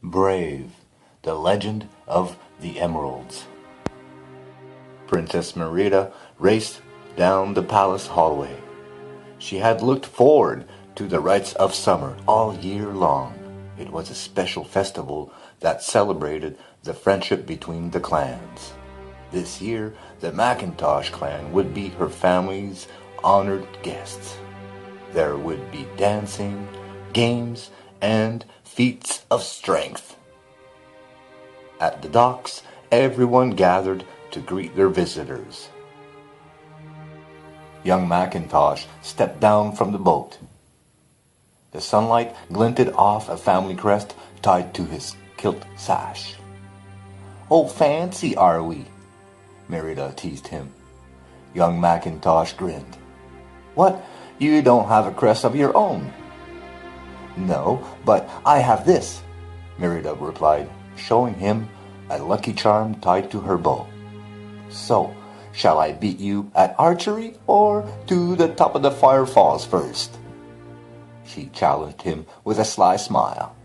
Brave, the legend of the emeralds. Princess Merida raced down the palace hallway. She had looked forward to the rites of summer all year long. It was a special festival that celebrated the friendship between the clans. This year, the Macintosh clan would be her family's honored guests. There would be dancing, games, and feats of strength. At the docks, everyone gathered to greet their visitors. Young Macintosh stepped down from the boat. The sunlight glinted off a family crest tied to his kilt sash. "Oh, fancy are we?" Merida teased him. Young Macintosh grinned. "What, you don't have a crest of your own?" "No, but I have this," Merida replied, showing him a lucky charm tied to her bow. "So, shall I beat you at archery or to the top of the fire falls first?" She challenged him with a sly smile.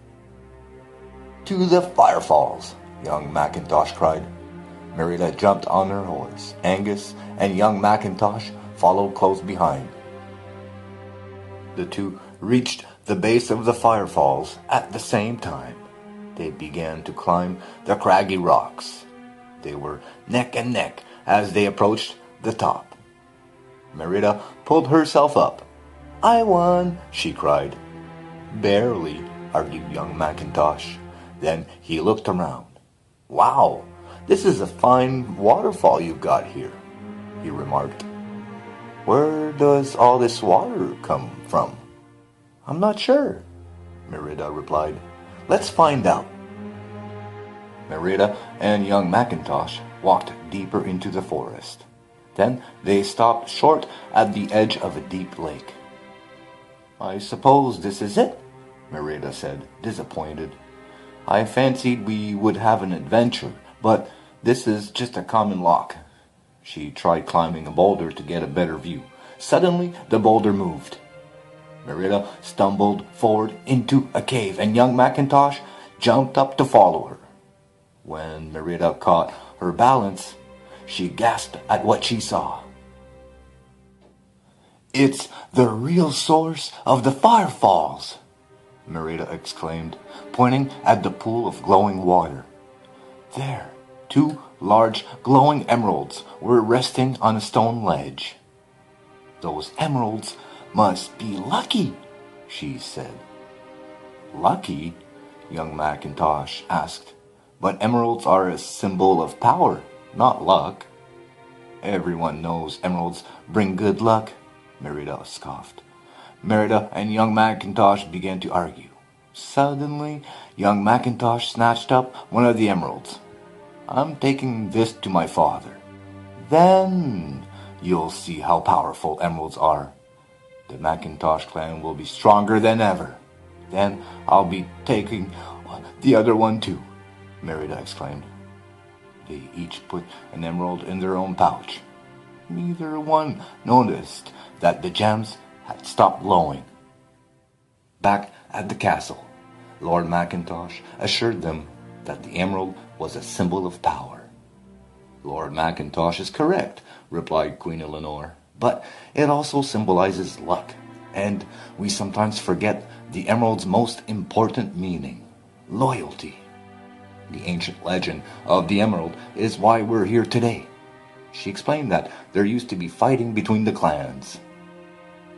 "To the fire falls," young Macintosh cried. Merida jumped on her horse. Angus and young Macintosh followed close behind. The two reached the base of the fire falls at the same time. They began to climb the craggy rocks. They were neck and neck as they approached the top. Merida pulled herself up. "I won," she cried. "Barely," argued young Macintosh. Then he looked around. "Wow, this is a fine waterfall you've got here," he remarked. "Where does all this water come from?" "I'm not sure," Merida replied. "Let's find out." Merida and young Macintosh walked deeper into the forest. Then they stopped short at the edge of a deep lake. "I suppose this is it," Merida said, disappointed. "I fancied we would have an adventure, but this is just a common loch." She tried climbing a boulder to get a better view. Suddenly, the boulder moved. Merida stumbled forward into a cave, and young Macintosh jumped up to follow her. When Merida caught her balance, she gasped at what she saw. "It's the real source of the fire falls," Merida exclaimed, pointing at the pool of glowing water. There, two large glowing emeralds were resting on a stone ledge. "Those emeralds must be lucky," she said. "Lucky?" young Macintosh asked. "But emeralds are a symbol of power, not luck." "Everyone knows emeralds bring good luck," Merida scoffed. Merida and young Macintosh began to argue. Suddenly, young Macintosh snatched up one of the emeralds. "I'm taking this to my father. Then you'll see how powerful emeralds are. The Macintosh clan will be stronger than ever. Then I'll be taking the other one too," Merida exclaimed. They each put an emerald in their own pouch. Neither one noticed that the gems had stopped glowing. Back at the castle, Lord Macintosh assured them that the emerald was a symbol of power. "Lord Macintosh is correct," replied Queen Eleanor, "but it also symbolizes luck, and we sometimes forget the emerald's most important meaning, loyalty. The ancient legend of the emerald is why we're here today." She explained that there used to be fighting between the clans.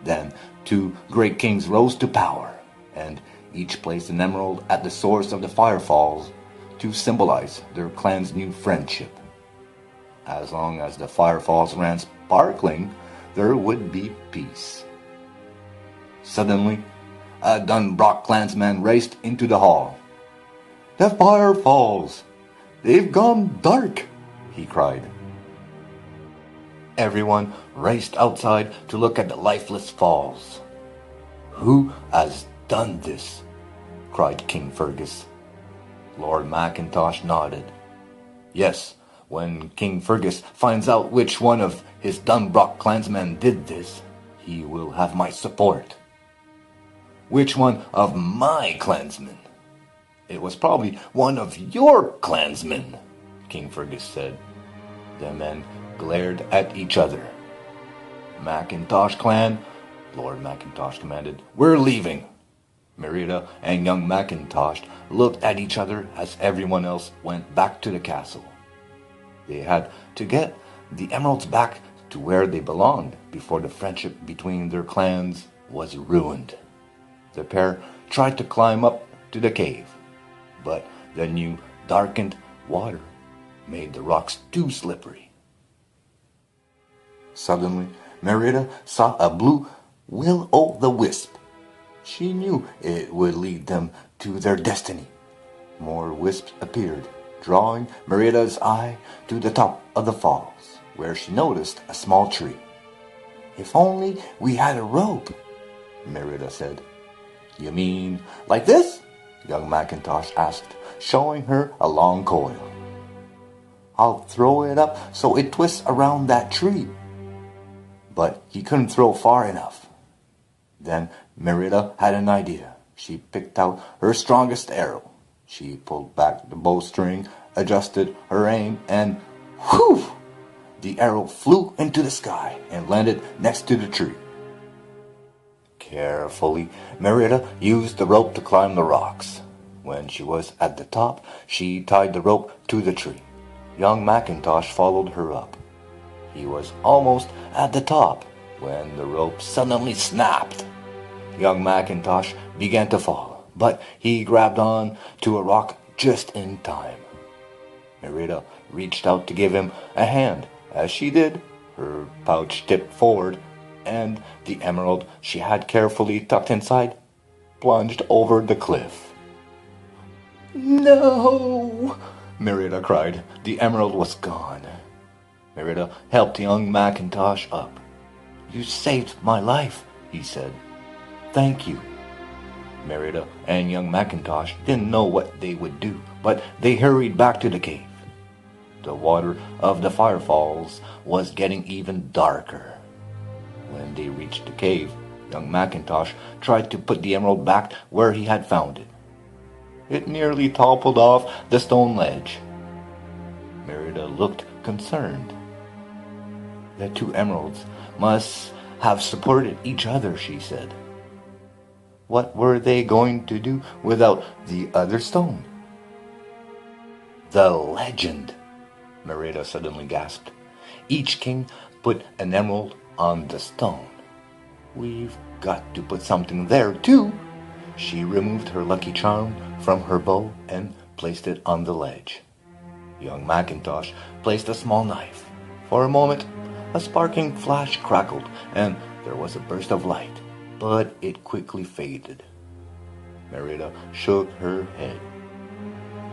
Then two great kings rose to power, and each placed an emerald at the source of the fire falls to symbolize their clan's new friendship. As long as the fire falls ran sparkling, there would be peace. Suddenly, a Dunbrock clansman raced into the hall. "The fire falls! They've gone dark!" he cried. Everyone raced outside to look at the lifeless falls. "Who has done this?" cried King Fergus. Lord Macintosh nodded. "Yes, when King Fergus finds out which one of his Dunbrock clansmen did this, he will have my support." "Which one of my clansmen?" It was probably one of your clansmen, King Fergus said. The men glared at each other. Macintosh clan, Lord Macintosh commanded. We're leaving. Merida and young Macintosh looked at each other as everyone else went back to the castle. They had to get the emeralds back to where they belonged before the friendship between their clans was ruined. The pair tried to climb up to the cave, but the new darkened water made the rocks too slippery. Suddenly, Merida saw a blue will-o'-the-wisp. She knew it would lead them to their destiny. More wisps appeared, drawing Merida's eye to the top of the falls, where she noticed a small tree. If only we had a rope, Merida said. You mean like this? Young Macintosh asked, showing her a long coil. I'll throw it up so it twists around that tree. But he couldn't throw far enough. Then Merida had an idea. She picked out her strongest arrow. She pulled back the bowstring, adjusted her aim, and whew! The arrow flew into the sky and landed next to the tree. Carefully, Merida used the rope to climb the rocks. When she was at the top, she tied the rope to the tree. Young Macintosh followed her up. He was almost at the top when the rope suddenly snapped. Young Macintosh began to fall, but he grabbed on to a rock just in time. Merida reached out to give him a hand. As she did, her pouch tipped forward, and the emerald she had carefully tucked inside plunged over the cliff. No! Merida cried. The emerald was gone. Merida helped young Macintosh up. You saved my life, he said. Thank you. Merida and young Macintosh didn't know what they would do, but they hurried back to the cave. The water of the firefalls was getting even darker. When they reached the cave, young Macintosh tried to put the emerald back where he had found it. It nearly toppled off the stone ledge. Merida looked concerned. The two emeralds must have supported each other, she said. What were they going to do without the other stone? The legend, Merida suddenly gasped. Each king put an emerald on the stone. We've got to put something there, too. She removed her lucky charm from her bow and placed it on the ledge. Young Macintosh placed a small knife. For a moment, a sparking flash crackled, and there was a burst of light, but it quickly faded. Merida shook her head.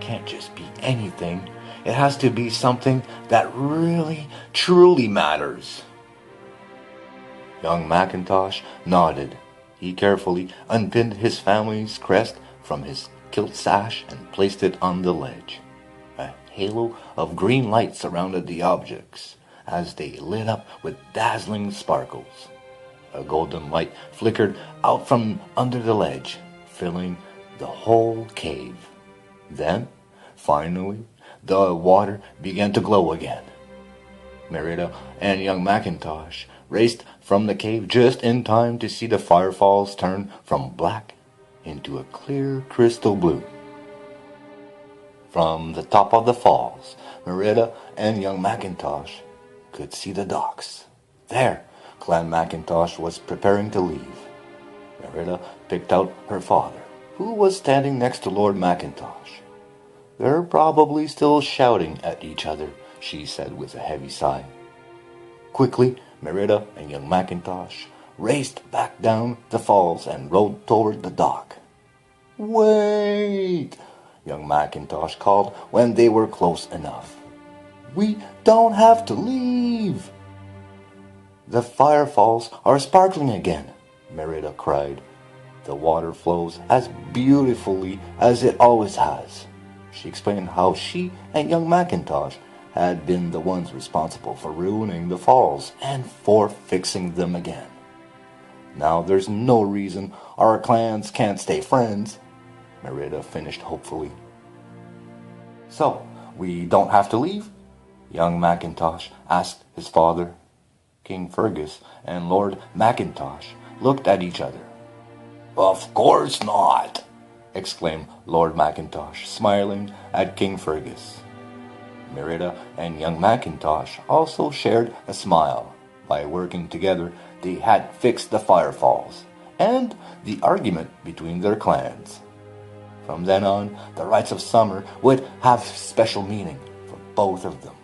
Can't just be anything. It has to be something that really, truly matters. Young Macintosh nodded. He carefully unpinned his family's crest from his kilt sash and placed it on the ledge. A halo of green light surrounded the objects as they lit up with dazzling sparkles. A golden light flickered out from under the ledge, filling the whole cave. Then, finally, the water began to glow again. Merida and young Macintosh raced from the cave just in time to see the firefalls turn from black into a clear crystal blue. From the top of the falls, Merida and young Macintosh could see the docks. There, Clan Macintosh was preparing to leave. Merida picked out her father, who was standing next to Lord Macintosh. They're probably still shouting at each other, she said with a heavy sigh. Quickly, Merida and young Macintosh raced back down the falls and rode toward the dock. Wait! Young Macintosh called when they were close enough. We don't have to leave! The firefalls are sparkling again, Merida cried. The water flows as beautifully as it always has. She explained how she and young Macintosh had been the ones responsible for ruining the falls and for fixing them again. Now there's no reason our clans can't stay friends. Merida finished hopefully. So, we don't have to leave? Young Mackintosh asked his father. King Fergus and Lord Mackintosh looked at each other. Of course not, exclaimed Lord Mackintosh, smiling at King Fergus. Merida and young Mackintosh also shared a smile. By working together, they had fixed the firefalls and the argument between their clans. From then on, the rites of summer would have special meaning for both of them.